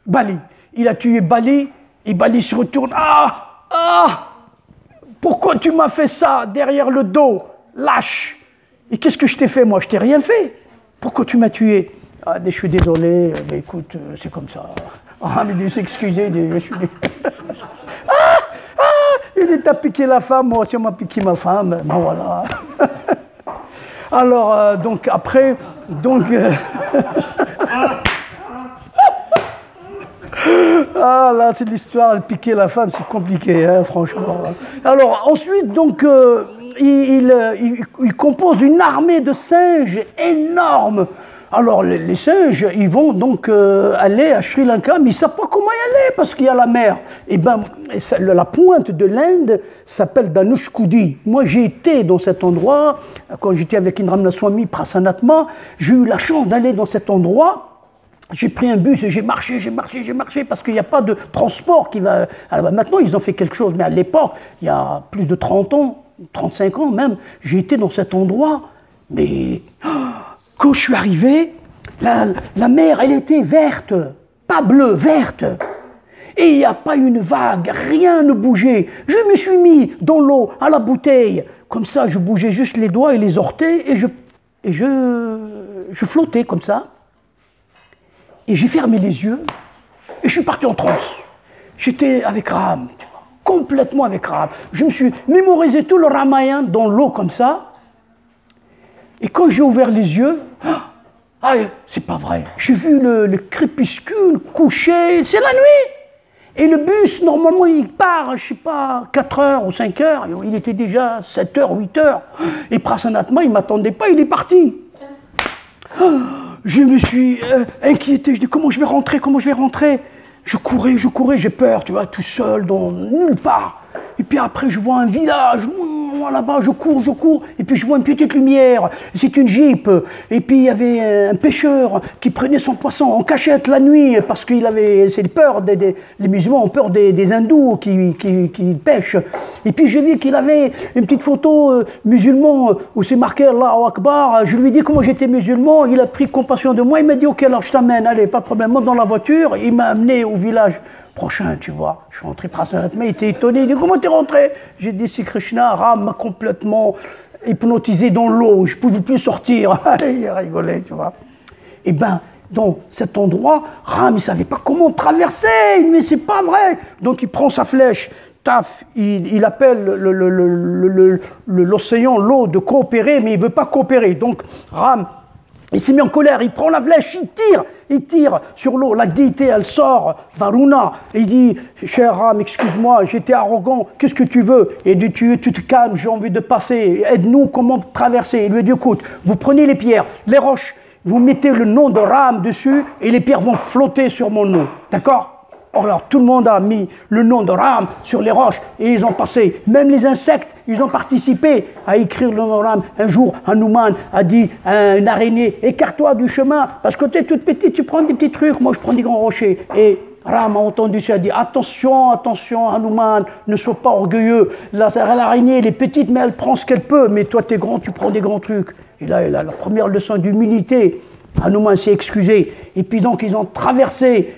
Bali. Il a tué Bali, et Bali se retourne. Pourquoi tu m'as fait ça derrière le dos, lâche? Et qu'est-ce que je t'ai fait, moi? Je t'ai rien fait. Pourquoi tu m'as tué? Je suis désolé, mais écoute, c'est comme ça. Mais il s'excuser, je suis il dit, t'as piqué la femme, moi aussi on m'a piqué ma femme, bon voilà. Alors, donc après, ah là, c'est l'histoire de piquer la femme, c'est compliqué, hein, franchement. Alors ensuite, donc, il compose une armée de singes énorme. Alors les singes, ils vont donc aller à Sri Lanka, mais ils ne savent pas comment y aller parce qu'il y a la mer. Et ben, la pointe de l'Inde s'appelle Dhanushkodi. Moi, j'ai été dans cet endroit, quand j'étais avec Indra Swami Prasanatma, j'ai eu la chance d'aller dans cet endroit. J'ai pris un bus et j'ai marché parce qu'il n'y a pas de transport qui va... Alors maintenant, ils ont fait quelque chose, mais à l'époque, il y a plus de 30 ans, 35 ans même, j'ai été dans cet endroit, mais quand je suis arrivé, la mer, elle était verte. pas bleue, verte. Et il n'y a pas une vague, rien ne bougeait. Je me suis mis dans l'eau, à la bouteille. Comme ça, je bougeais juste les doigts et les orteils et je flottais comme ça. Et j'ai fermé les yeux et je suis parti en transe. J'étais avec Ram, tu vois, complètement avec Ram. Je me suis mémorisé tout le Ramayana dans l'eau comme ça. Et quand j'ai ouvert les yeux, ah, c'est pas vrai. J'ai vu le crépuscule coucher, c'est la nuit. Et le bus, normalement, il part, je sais pas, 4 heures ou 5 heures. Il était déjà 7 heures, 8 heures. Et Prasanatma, il ne m'attendait pas, il est parti. Je me suis inquiété. Je dis, comment je vais rentrer, comment je vais rentrer? Je courais, j'ai peur, tu vois, tout seul, dans nulle part. Et puis après, je vois un village, là-bas, je cours, et puis je vois une petite lumière, c'est une jeep. Et puis il y avait un pêcheur qui prenait son poisson en cachette la nuit, parce qu'il avait, c'est peur, les musulmans ont peur des hindous qui pêchent. Et puis je vis qu'il avait une petite photo musulman où c'est marqué Allahu Akbar. Je lui ai dit comment j'étais musulman, il a pris compassion de moi, il m'a dit ok, alors je t'amène, allez, pas de problème, monte dans la voiture. Il m'a amené au village prochain, tu vois. Je suis rentré, Prasanatma, il était étonné, il dit comment t'es rentré? J'ai dit si Krishna, Ram m'a complètement hypnotisé dans l'eau, je ne pouvais plus sortir. Il rigolait, tu vois. Et bien, dans cet endroit, Ram, il ne savait pas comment traverser, mais c'est pas vrai. Donc il prend sa flèche, taf, il appelle l'océan, l'eau de coopérer, mais il ne veut pas coopérer. Donc Ram, il s'est mis en colère, il prend la flèche, il tire sur l'eau, la déité elle sort, Varuna, il dit, cher Ram, excuse-moi, j'étais arrogant, qu'est-ce que tu veux? Et il dit, tu te calmes, j'ai envie de passer, aide-nous, comment traverser? Il lui dit, écoute, vous prenez les pierres, les roches, vous mettez le nom de Ram dessus, et les pierres vont flotter sur mon nom, d'accord? Alors tout le monde a mis le nom de Ram sur les roches et ils ont passé. Même les insectes, ils ont participé à écrire le nom de Ram. Un jour, Hanuman a dit à une araignée, écarte-toi du chemin, parce que tu es toute petite, tu prends des petits trucs, moi je prends des grands rochers. Et Ram a entendu ça, a dit, attention, attention Hanuman, ne sois pas orgueilleux. L'araignée, elle est petite, mais elle prend ce qu'elle peut, mais toi tu es grand, tu prends des grands trucs. Et là, la première leçon d'humilité, Hanuman s'est excusé. Et puis donc, ils ont traversé.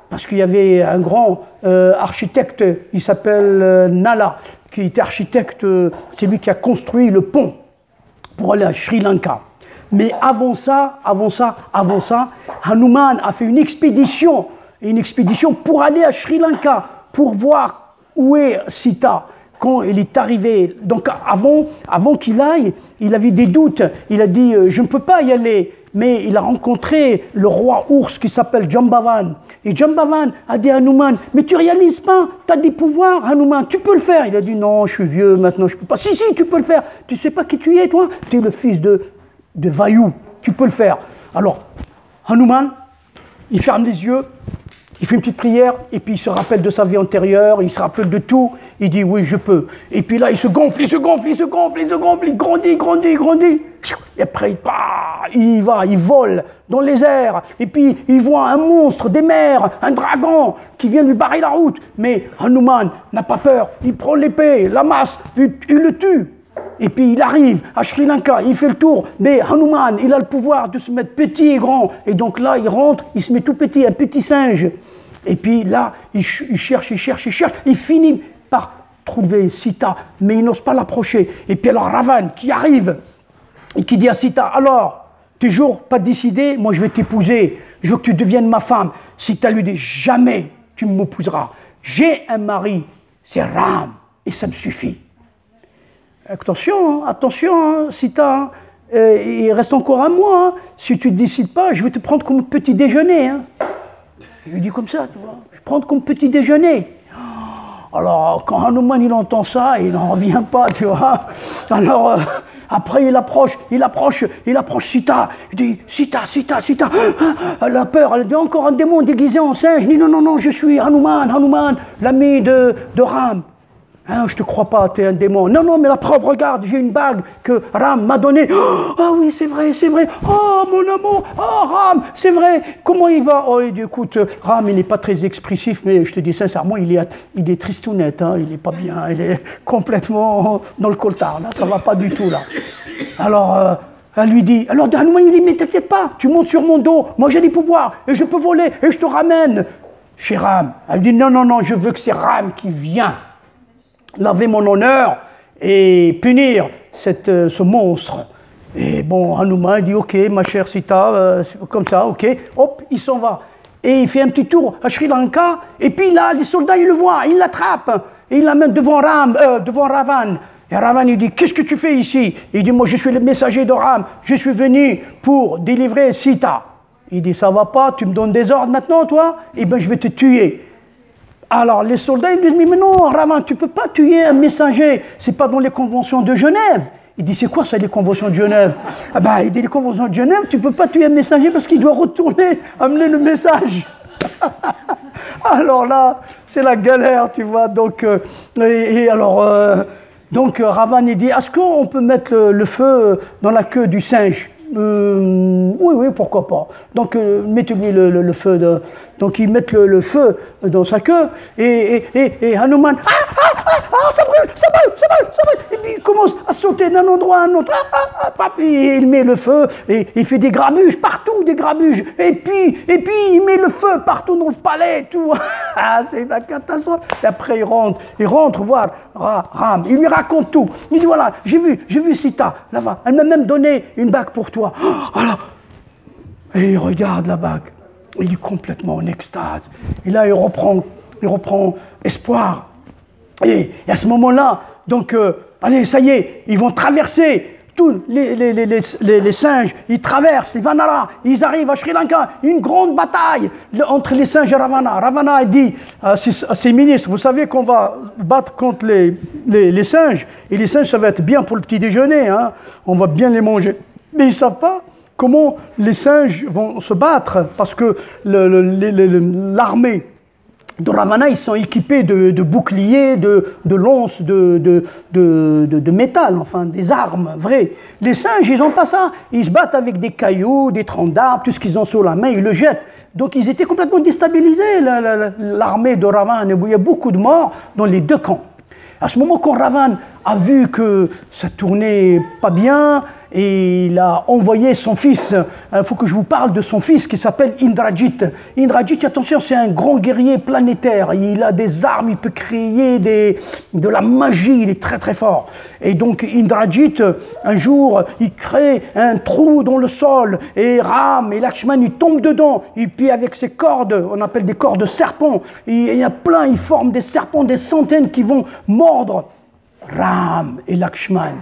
Parce qu'il y avait un grand architecte, il s'appelle Nala, qui était architecte, c'est lui qui a construit le pont pour aller à Sri Lanka. Mais avant ça, Hanuman a fait une expédition pour aller à Sri Lanka, pour voir où est Sita. Quand il est arrivé, donc avant qu'il aille, il avait des doutes, il a dit je ne peux pas y aller. Mais il a rencontré le roi ours qui s'appelle Jambavan. Et Jambavan a dit à Hanuman, mais tu réalises pas, tu as des pouvoirs, Hanuman, tu peux le faire. Il a dit, non, je suis vieux, maintenant je ne peux pas. Si, tu peux le faire. Tu ne sais pas qui tu es, toi? Tu es le fils de Vayu, tu peux le faire. Alors, Hanuman, il ferme les yeux, il fait une petite prière, et puis il se rappelle de sa vie antérieure, il se rappelle de tout, il dit, oui, je peux. Et puis là, il se gonfle, il grandit. Et après, il vole dans les airs. Et puis, il voit un monstre des mers, un dragon qui vient lui barrer la route. Mais Hanuman n'a pas peur. Il prend l'épée, la masse, il le tue. Et puis, il arrive à Sri Lanka, il fait le tour. Mais Hanuman, il a le pouvoir de se mettre petit et grand. Et donc là, il rentre, il se met tout petit, un petit singe. Et puis là, il cherche. Il finit par trouver Sita, mais il n'ose pas l'approcher. Et puis alors, Ravan qui arrive et qui dit à Sita, alors, toujours pas décidé, moi je vais t'épouser, je veux que tu deviennes ma femme. Sita lui dit, jamais tu m'épouseras. J'ai un mari, c'est Ram, et ça me suffit. Attention, Sita, il reste encore un mois. Hein. Si tu ne décides pas, je vais te prendre comme petit déjeuner. Hein. Je lui dis comme ça, tu vois, je vais prendre comme petit déjeuner. Alors, quand Hanuman il entend ça, il n'en revient pas, tu vois. Alors, après, il approche Sita. Il dit, Sita. Elle a peur, elle dit, encore un démon déguisé en singe. Il dit, non, je suis Hanuman, l'ami de Ram. Hein, je te crois pas, tu es un démon. Non, mais la preuve, regarde, j'ai une bague que Ram m'a donnée. Ah oui, c'est vrai. Oh, mon amour, oh, Ram, c'est vrai. Comment il va? Oh, il dit, écoute, Ram, il n'est pas très expressif, mais je te dis sincèrement, il est tristounette, hein, il n'est pas bien, il est complètement dans le coltard, là, ça va pas du tout, là. Alors, Elle lui dit, alors Hanuman lui dit, mais t'inquiète pas, tu montes sur mon dos, moi j'ai des pouvoirs, et je peux voler, et je te ramène chez Ram. Elle dit, non, non, non, je veux que c'est Ram qui vient laver mon honneur et punir ce monstre. Et bon, Hanuman dit, ok, ma chère Sita, comme ça, ok, hop, il s'en va. Et il fait un petit tour à Sri Lanka, et puis là, les soldats, ils le voient, ils l'attrapent, et ils l'amènent devant Ravan. Et Ravan, il dit, qu'est-ce que tu fais ici? Il dit, moi, je suis le messager de Ram, je suis venu pour délivrer Sita. Il dit, ça va pas, tu me donnes des ordres maintenant, toi? Eh bien, je vais te tuer. Alors, les soldats, ils disent, mais non, Ravan, tu ne peux pas tuer un messager, c'est pas dans les conventions de Genève. Il dit, c'est quoi ça, les conventions de Genève? Ah ben, il dit, les conventions de Genève, tu ne peux pas tuer un messager parce qu'il doit retourner, amener le message. Alors là, c'est la galère, tu vois. Donc, Ravan, il dit, est-ce qu'on peut mettre le feu dans la queue du singe? Oui, oui, pourquoi pas. Donc, mettez-lui le feu. Donc, ils mettent le feu dans sa queue et Hanuman, ça brûle, ça brûle, ça brûle, ça brûle. Et puis, il commence à sauter d'un endroit à un autre. Et il met le feu et il fait des grabuges partout, des grabuges. Et puis, il met le feu partout dans le palais, tout. C'est la catastrophe. Et après, il rentre voir Ram. Il lui raconte tout. Il dit, voilà, j'ai vu Sita, là-bas. Elle m'a même donné une bague pour toi. Voilà. Et il regarde la bague. Il est complètement en extase. Et là, il reprend espoir. Et à ce moment-là, donc, allez, ça y est, ils vont traverser tous les singes, ils traversent les Vanara, ils arrivent à Sri Lanka, une grande bataille entre les singes et Ravana. Ravana a dit à ses ministres, vous savez qu'on va battre contre les singes, et les singes, ça va être bien pour le petit déjeuner, hein, on va bien les manger. Mais ils ne savent pas comment les singes vont se battre, parce que l'armée de Ravana, ils sont équipés de boucliers, de lances, de métal, enfin des armes vraies. Les singes, ils n'ont pas ça. Ils se battent avec des cailloux, des troncs d'arbres, tout ce qu'ils ont sur la main, ils le jettent. Donc ils étaient complètement déstabilisés, l'armée de Ravan. Il y a beaucoup de morts dans les deux camps. À ce moment, quand Ravan a vu que ça tournait pas bien, et il a envoyé son fils, il faut que je vous parle de son fils qui s'appelle Indrajit. Indrajit, attention, c'est un grand guerrier planétaire, il a des armes, il peut créer de la magie, il est très très fort. Et donc Indrajit, un jour, il crée un trou dans le sol, et Ram et Lakshman, ils tombent dedans, et puis avec ses cordes, on appelle des cordes de serpents, il y a plein, ils forment des serpents, des centaines qui vont mordre Ram et Lakshman.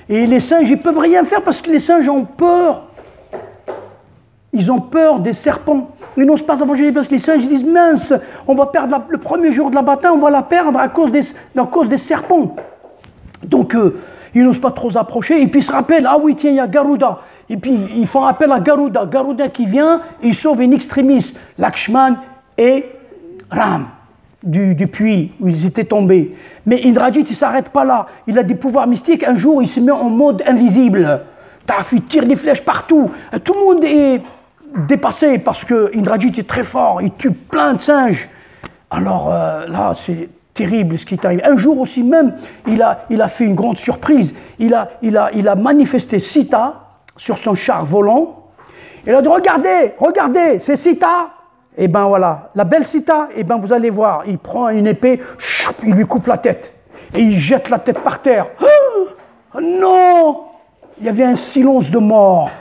Et les singes, ils ne peuvent rien faire parce que les singes ont peur. Ils ont peur des serpents. Ils n'osent pas s'approcher parce que les singes ils disent, mince, on va perdre le premier jour de la bataille, on va la perdre à cause des serpents. Donc, ils n'osent pas trop s'approcher. Et puis ils se rappellent, ah oui, tiens, il y a Garuda. Et puis ils font appel à Garuda. Garuda qui vient, il sauve in extremis Lakshman et Ram. Du puits où ils étaient tombés. Mais Indrajit, il ne s'arrête pas là. Il a des pouvoirs mystiques. Un jour, il se met en mode invisible. Il tire des flèches partout. Tout le monde est dépassé parce que Indrajit est très fort. Il tue plein de singes. Alors là, c'est terrible ce qui est arrivé. Un jour aussi même, il a fait une grande surprise. Il a manifesté Sita sur son char volant. Il a dit, regardez, c'est Sita. Et bien voilà, la belle Sita, et ben vous allez voir, il prend une épée, il lui coupe la tête. Et il jette la tête par terre. Oh, non! Il y avait un silence de mort.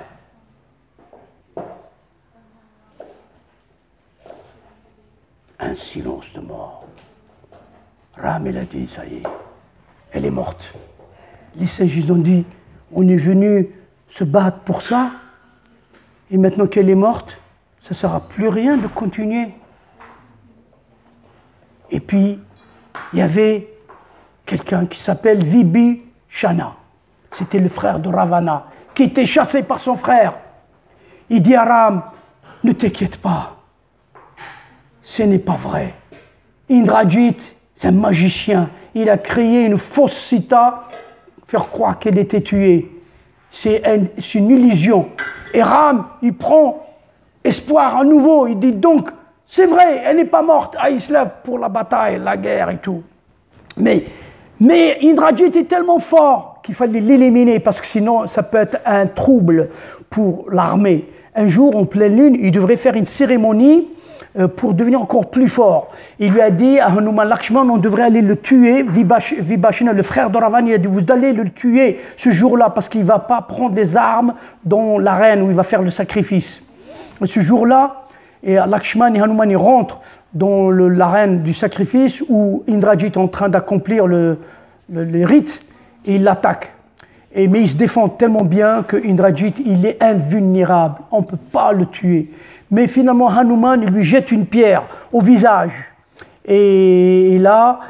Un silence de mort. Ram, il a dit, ça y est, elle est morte. Les singes, ils ont dit, on est venu se battre pour ça, et maintenant qu'elle est morte, ça ne sert à plus rien de continuer. Et puis, il y avait quelqu'un qui s'appelle Vibhishana. C'était le frère de Ravana, qui était chassé par son frère. Il dit à Ram, ne t'inquiète pas, ce n'est pas vrai. Indrajit, c'est un magicien. Il a créé une fausse Sita, faire croire qu'elle était tuée. C'est une illusion. Et Ram, il prend espoir à nouveau, il dit donc, c'est vrai, elle n'est pas morte, il se lève pour la bataille, la guerre et tout. Mais Mais Indrajit est tellement fort qu'il fallait l'éliminer parce que sinon ça peut être un trouble pour l'armée. Un jour, en pleine lune, il devrait faire une cérémonie pour devenir encore plus fort. Il lui a dit à Hanuman Lakshman, on devrait aller le tuer. Vibhashana, le frère de Ravana, il a dit, vous allez le tuer ce jour-là parce qu'il ne va pas prendre les armes dans l'arène où il va faire le sacrifice. Et ce jour-là, Lakshman et Hanuman ils rentrent dans l'arène du sacrifice où Indrajit est en train d'accomplir le rite et il l'attaque. Mais il se défend tellement bien que Indrajit, il est invulnérable, on ne peut pas le tuer. Mais finalement, Hanuman il lui jette une pierre au visage. Et là,